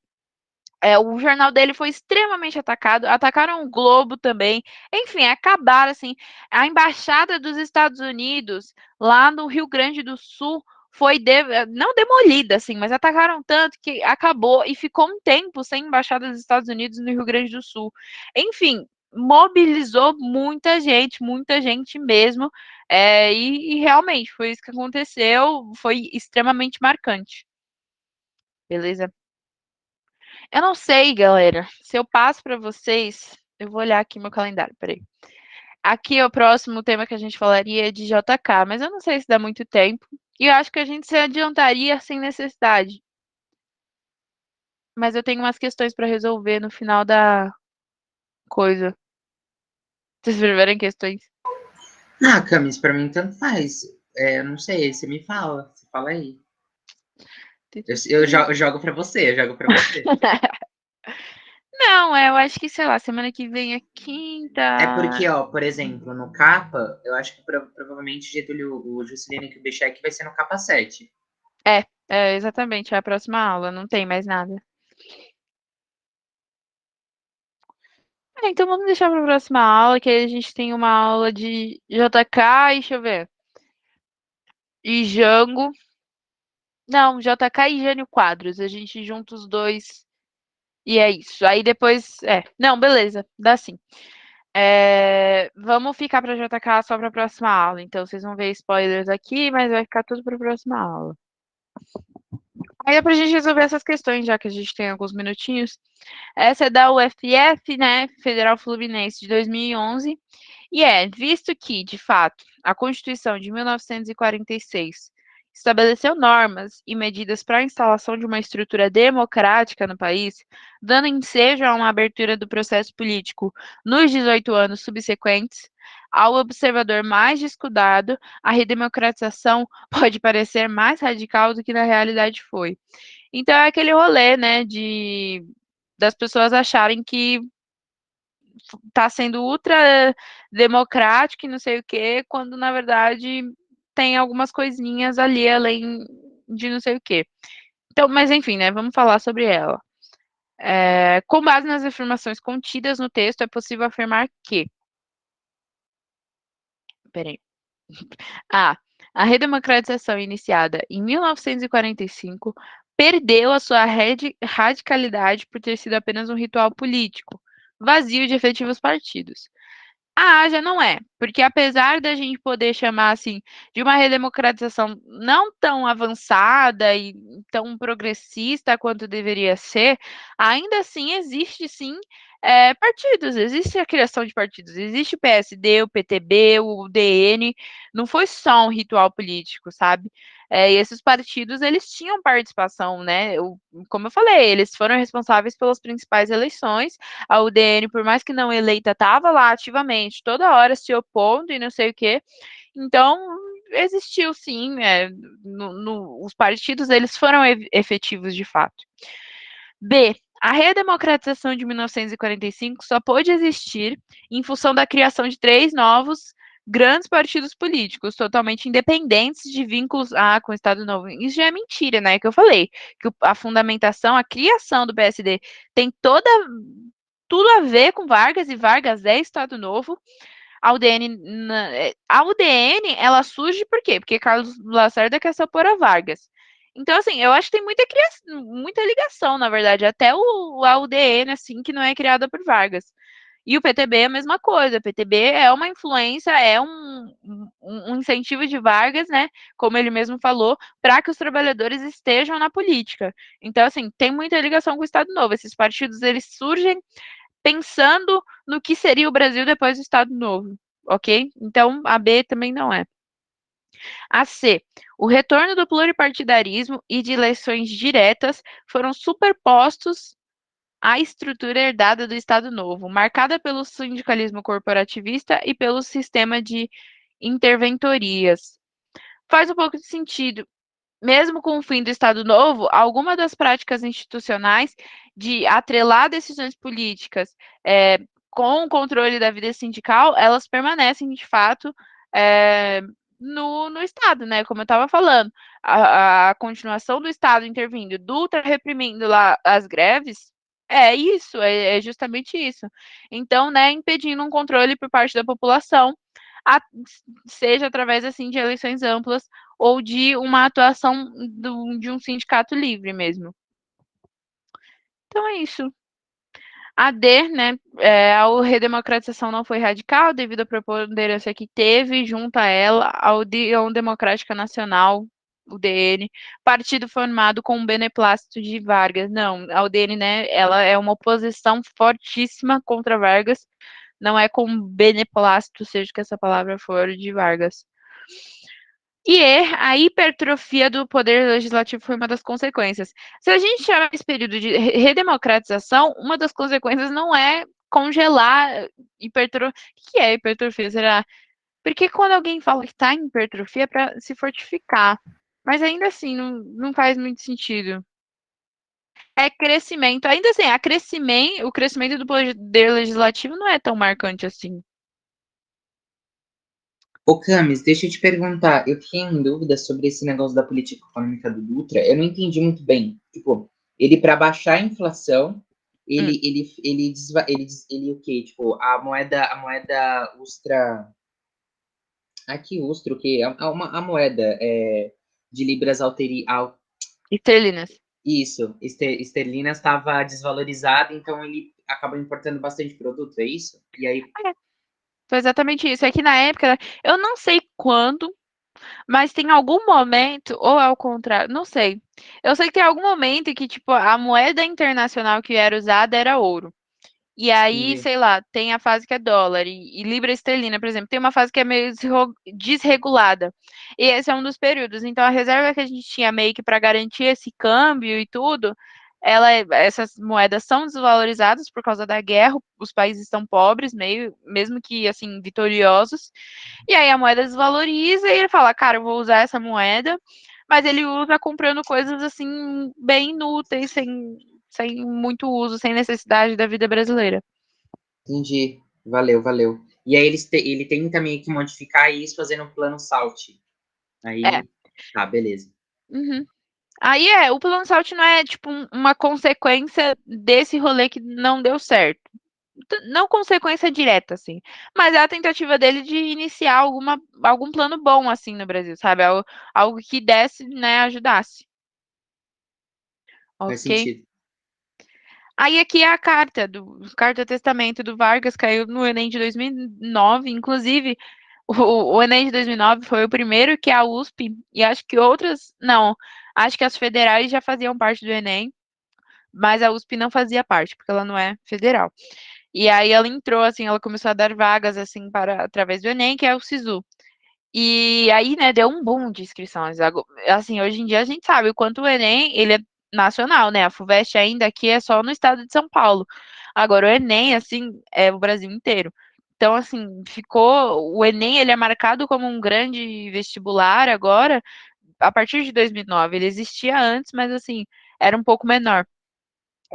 O jornal dele foi extremamente atacado, atacaram o Globo também, enfim, acabaram assim. A embaixada dos Estados Unidos lá no Rio Grande do Sul foi não demolida, assim, mas atacaram tanto que acabou e ficou um tempo sem embaixada dos Estados Unidos no Rio Grande do Sul. Enfim, mobilizou muita gente mesmo, e realmente foi isso que aconteceu, foi extremamente marcante. Beleza? Eu não sei, galera. Se eu passo para vocês, eu vou olhar aqui meu calendário, peraí. Aqui é o próximo tema que a gente falaria é de JK, mas eu não sei se dá muito tempo. E eu acho que a gente se adiantaria sem necessidade. Mas eu tenho umas questões para resolver no final da coisa. Vocês preferem questões? Ah, Camis, pra mim tanto faz. Não sei, você me fala. Você fala aí. Eu jogo pra você, eu jogo pra você. Não, eu acho que, sei lá, semana que vem é É quinta. porque, ó, por exemplo, no capa, eu acho que provavelmente o Juscelino Kubitschek vai ser no capa 7. Exatamente, é a próxima aula, não tem mais nada. Então vamos deixar para a próxima aula, que aí a gente tem uma aula de JK e deixa eu ver. E Django. Não, JK e Jânio Quadros. A gente junta os dois e é isso. Aí depois. Não, beleza, dá sim. Vamos ficar para JK só para a próxima aula. Então, vocês vão ver spoilers aqui, mas vai ficar tudo para a próxima aula. Aí é para a gente resolver essas questões, já que a gente tem alguns minutinhos. Essa é da UFF, né, Federal Fluminense, de 2011. Visto que, de fato, a Constituição de 1946 estabeleceu normas e medidas para a instalação de uma estrutura democrática no país, dando ensejo a uma abertura do processo político nos 18 anos subsequentes, ao observador mais descuidado, a redemocratização pode parecer mais radical do que na realidade foi. Então é aquele rolê, né, das pessoas acharem que está sendo ultra democrático e não sei o quê, quando na verdade tem algumas coisinhas ali além de não sei o quê. Então, mas enfim, né? Vamos falar sobre ela. Com base nas informações contidas no texto, é possível afirmar que. Peraí. A. A redemocratização iniciada em 1945 perdeu a sua radicalidade por ter sido apenas um ritual político, vazio de efetivos partidos. Já não é, porque apesar da gente poder chamar assim de uma redemocratização não tão avançada e tão progressista quanto deveria ser, ainda assim existe sim partidos, existe a criação de partidos, existe o PSD, o PTB, o UDN, não foi só um ritual político, sabe? E esses partidos eles tinham participação, né? Como eu falei, eles foram responsáveis pelas principais eleições. A UDN, por mais que não eleita, estava lá ativamente, toda hora se opondo e não sei o quê. Então, existiu sim, os partidos eles foram efetivos de fato. B. A redemocratização de 1945 só pôde existir em função da criação de 3 novos grandes partidos políticos, totalmente independentes de vínculos com o Estado Novo. Isso já é mentira, né? Que eu falei, que a fundamentação, a criação do PSD tem tudo a ver com Vargas, e Vargas é Estado Novo. A UDN, ela surge por quê? Porque Carlos Lacerda quer se opor a Vargas. Então, assim, eu acho que tem muita ligação, na verdade, até a UDN, assim, que não é criada por Vargas. E o PTB é a mesma coisa. O PTB é uma influência, é um incentivo de Vargas, né? Como ele mesmo falou, para que os trabalhadores estejam na política. Então, assim, tem muita ligação com o Estado Novo. Esses partidos, eles surgem pensando no que seria o Brasil depois do Estado Novo, ok? Então, a B também não é. A C. O retorno do pluripartidarismo e de eleições diretas foram superpostos à estrutura herdada do Estado Novo, marcada pelo sindicalismo corporativista e pelo sistema de interventorias. Faz um pouco de sentido. Mesmo com o fim do Estado Novo, algumas das práticas institucionais de atrelar decisões políticas com o controle da vida sindical, elas permanecem, de fato, no Estado, né? Como eu estava falando, a continuação do Estado intervindo, Dutra reprimindo lá as greves, é isso, é justamente isso. Então, né, impedindo um controle por parte da população, a, seja através, assim, de eleições amplas ou de uma atuação de um sindicato livre mesmo. Então é isso. A D, né, a redemocratização não foi radical devido à preponderância que teve junto a ela a União Democrática Nacional, UDN, partido formado com o beneplácito de Vargas. Não, a UDN, né, ela é uma oposição fortíssima contra Vargas, não é com beneplácito, seja que essa palavra for, de Vargas. A hipertrofia do poder legislativo foi uma das consequências. Se a gente chama esse período de redemocratização, uma das consequências não é congelar hipertrofia. O que é hipertrofia? Será? Porque quando alguém fala que está em hipertrofia é para se fortificar. Mas ainda assim, não faz muito sentido. É crescimento. Ainda assim, o crescimento do poder legislativo não é tão marcante assim. Ô, Camis, deixa eu te perguntar. Eu fiquei em dúvida sobre esse negócio da política econômica do Dutra. Eu não entendi muito bem. Tipo, ele para baixar a inflação, Hum. ele o quê? Tipo, a moeda Ustra. Aqui, Ustra, o quê? A moeda de libras Esterlinas. Isso, esterlina estava desvalorizada, então ele acabou importando bastante produto, é isso? E aí, É, foi exatamente isso. É que na época, eu não sei quando, mas tem algum momento, ou é o contrário, não sei. Eu sei que tem algum momento que, tipo, a moeda internacional que era usada era ouro. E aí, entendi, sei lá, tem a fase que é dólar e libra esterlina, por exemplo, tem uma fase que é meio desregulada. E esse é um dos períodos. Então, a reserva que a gente tinha meio que para garantir esse câmbio e tudo, essas moedas são desvalorizadas por causa da guerra. Os países estão pobres, meio, mesmo que assim vitoriosos. E aí a moeda desvaloriza e ele fala, cara, eu vou usar essa moeda, mas ele usa comprando coisas assim bem inúteis, sem muito uso, sem necessidade da vida brasileira. entendi. Valeu, valeu. E aí ele tenta meio que modificar isso fazendo um plano Salt. É. Aí, tá, beleza. Uhum. Aí o plano Salt não é tipo uma consequência desse rolê que não deu certo. Não consequência direta, assim. Mas é a tentativa dele de iniciar algum plano bom, assim, no Brasil, sabe? Algo que desse, né, ajudasse. Faz Ok? sentido. Aí aqui é a carta testamento do Vargas, caiu no Enem de 2009, inclusive o Enem de 2009 foi o primeiro que a USP, e acho que outras, não, acho que as federais já faziam parte do Enem, mas a USP não fazia parte, porque ela não é federal. E aí ela entrou, assim, ela começou a dar vagas, assim, para, através do Enem, que é o SISU. E aí, né, deu um boom de inscrições. Assim, hoje em dia a gente sabe o quanto o Enem, ele é nacional, né? A FUVEST ainda aqui é só no estado de São Paulo. Agora, o Enem, assim, é o Brasil inteiro. Então, assim, o Enem, ele é marcado como um grande vestibular agora, a partir de 2009. Ele existia antes, mas, assim, era um pouco menor.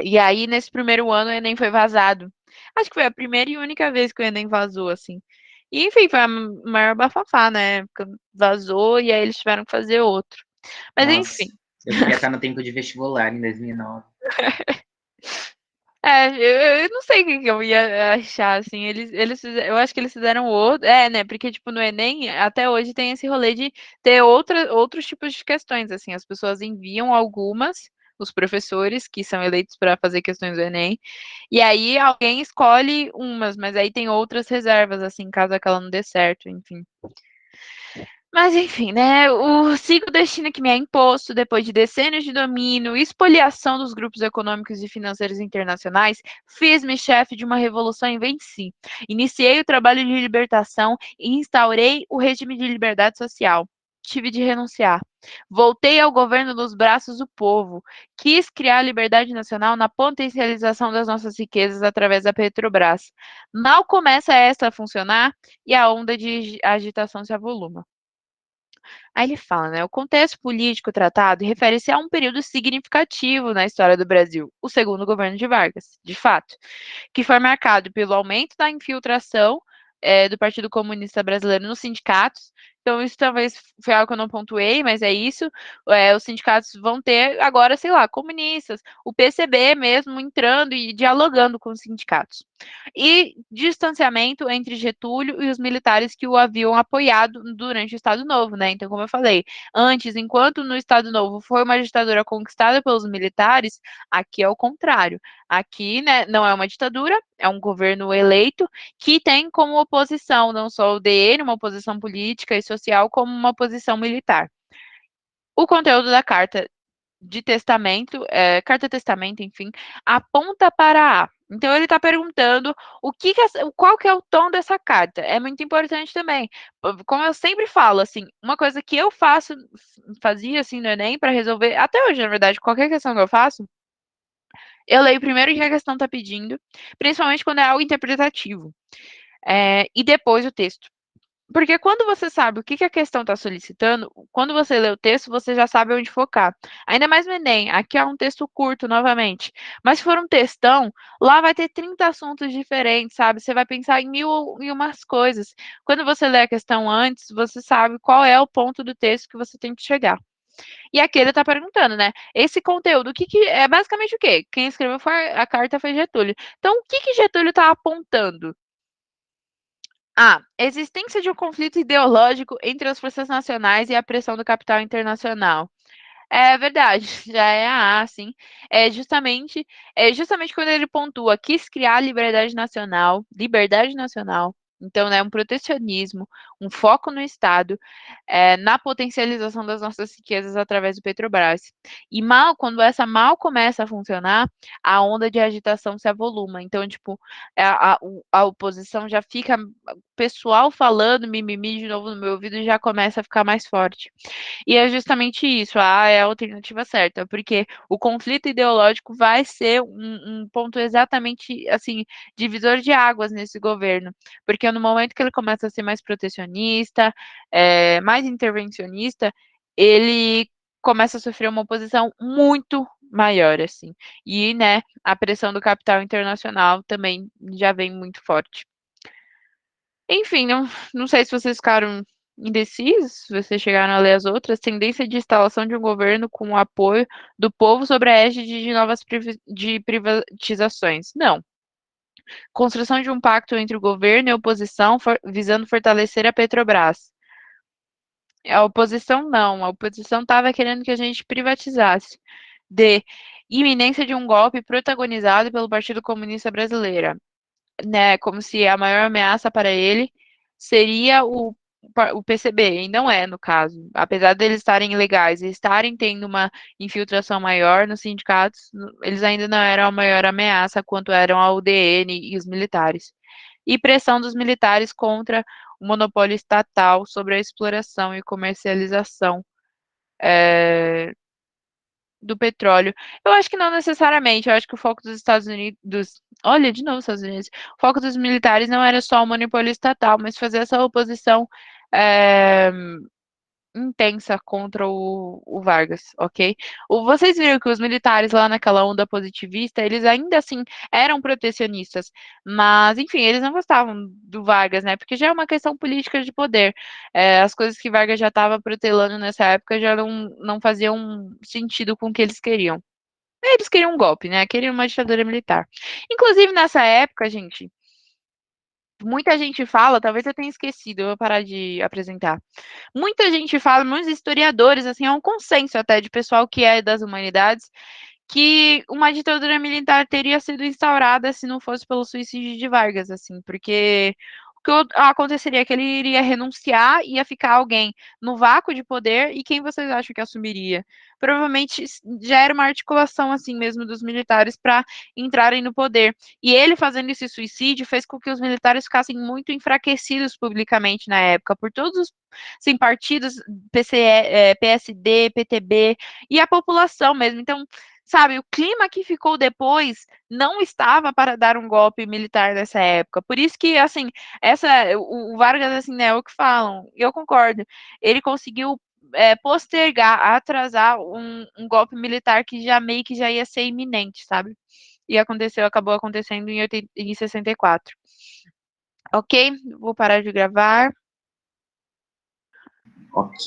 E aí, nesse primeiro ano, o Enem foi vazado. Acho que foi a primeira e única vez que o Enem vazou, assim. E, enfim, foi a maior bafafá, né? Porque vazou e aí eles tiveram que fazer outro. Mas, Nossa, enfim. eu queria estar no tempo de vestibular em 2009. Eu não sei o que que eu ia achar, assim. Eu acho que eles fizeram outro. É, né? Porque, tipo, no Enem, até hoje tem esse rolê de ter outros tipos de questões, assim. As pessoas enviam algumas, os professores que são eleitos para fazer questões do Enem. E aí alguém escolhe umas, mas aí tem outras reservas, assim, caso aquela não dê certo, enfim. Mas enfim, né? Sigo o destino que me é imposto depois de decênios de domínio, expoliação dos grupos econômicos e financeiros internacionais, fiz-me chefe de uma revolução e venci. Iniciei o trabalho de libertação e instaurei o regime de liberdade social. Tive de renunciar. Voltei ao governo dos braços do povo. Quis criar a liberdade nacional na potencialização das nossas riquezas através da Petrobras. Mal começa esta a funcionar e a onda de agitação se avoluma. Aí ele fala, né? O contexto político tratado refere-se a um período significativo na história do Brasil, o segundo governo de Vargas, de fato, que foi marcado pelo aumento da infiltração do Partido Comunista Brasileiro nos sindicatos. Então, isso talvez foi algo que eu não pontuei, mas é isso. Os sindicatos vão ter agora, sei lá, comunistas, o PCB mesmo entrando e dialogando com os sindicatos. E distanciamento entre Getúlio e os militares que o haviam apoiado durante o Estado Novo, né? Então, como eu falei, antes, enquanto no Estado Novo foi uma ditadura conquistada pelos militares, aqui é o contrário. Aqui, né, não é uma ditadura, é um governo eleito que tem como oposição não só o DN, uma oposição política e social, como uma oposição militar. O conteúdo da carta testamento, enfim, aponta para A. Então ele está perguntando qual que é o tom dessa carta. É muito importante também. Como eu sempre falo, assim, uma coisa que eu fazia assim no Enem para resolver, até hoje, na verdade, qualquer questão que eu faço, eu leio primeiro o que a questão está pedindo, principalmente quando é algo interpretativo, e depois o texto. Porque quando você sabe o que que a questão está solicitando, quando você lê o texto, você já sabe onde focar. Ainda mais no Enem, aqui é um texto curto, novamente. Mas se for um textão, lá vai ter 30 assuntos diferentes, sabe? Você vai pensar em mil e umas coisas. Quando você lê a questão antes, você sabe qual é o ponto do texto que você tem que chegar. E aqui ele está perguntando, né? Esse conteúdo, é basicamente o quê? Quem escreveu a carta foi Getúlio. Então, o que que Getúlio está apontando? A. Existência de um conflito ideológico entre as forças nacionais e a pressão do capital internacional. É verdade, já é a A, sim. É justamente quando ele pontua: quis criar liberdade nacional. Então, né, um protecionismo, um foco no Estado, na potencialização das nossas riquezas através do Petrobras. E quando essa mal começa a funcionar, a onda de agitação se avoluma. Então, tipo, a oposição já fica, o pessoal falando mimimi de novo no meu ouvido já começa a ficar mais forte. E é justamente isso, é a alternativa certa, porque o conflito ideológico vai ser um ponto exatamente, assim, divisor de águas nesse governo, porque no momento que ele começa a ser mais protecionista, mais intervencionista, ele começa a sofrer uma oposição muito maior, assim. E, né, a pressão do capital internacional também já vem muito forte. Enfim, não sei se vocês ficaram indecisos, se vocês chegaram a ler as outras. Tendência de instalação de um governo com o apoio do povo sobre a égide de novas de privatizações. Não. Construção de um pacto entre o governo e a oposição visando fortalecer a Petrobras. A oposição não. A oposição estava querendo que a gente privatizasse. D. Iminência de um golpe protagonizado pelo Partido Comunista Brasileiro, né, como se a maior ameaça para ele seria o PCB, e não é, no caso. Apesar deles estarem ilegais e estarem tendo uma infiltração maior nos sindicatos, eles ainda não eram a maior ameaça quanto eram a UDN e os militares. E pressão dos militares contra o monopólio estatal sobre a exploração e comercialização do petróleo. Eu acho que não necessariamente, eu acho que o foco dos Estados Unidos, olha, de novo Estados Unidos, o foco dos militares não era só o monopólio estatal, mas fazer essa oposição é, intensa contra o Vargas, ok? Vocês viram que os militares lá naquela onda positivista, eles ainda assim eram protecionistas, mas enfim, eles não gostavam do Vargas, né? Porque já é uma questão política de poder. As coisas que Vargas já estava protelando nessa época já não faziam sentido com o que eles queriam. Eles queriam um golpe, né? Queriam uma ditadura militar. Inclusive, nessa época, gente, muita gente fala, talvez eu tenha esquecido, eu vou parar de apresentar. Muita gente fala, muitos historiadores, assim, é um consenso até de pessoal que é das humanidades, que uma ditadura militar teria sido instaurada se não fosse pelo suicídio de Vargas, assim, porque o que aconteceria é que ele iria renunciar, ia ficar alguém no vácuo de poder, e quem vocês acham que assumiria? Provavelmente já era uma articulação, assim mesmo, dos militares para entrarem no poder. E ele fazendo esse suicídio fez com que os militares ficassem muito enfraquecidos publicamente na época, por todos os sim, partidos, PSD, PTB, e a população mesmo. Então, sabe, o clima que ficou depois não estava para dar um golpe militar nessa época. Por isso que, assim, o Vargas, assim, né, é o que falam, e eu concordo, ele conseguiu postergar, atrasar um golpe militar que já meio que já ia ser iminente, sabe? E acabou acontecendo em 64. Ok? Vou parar de gravar. Ok.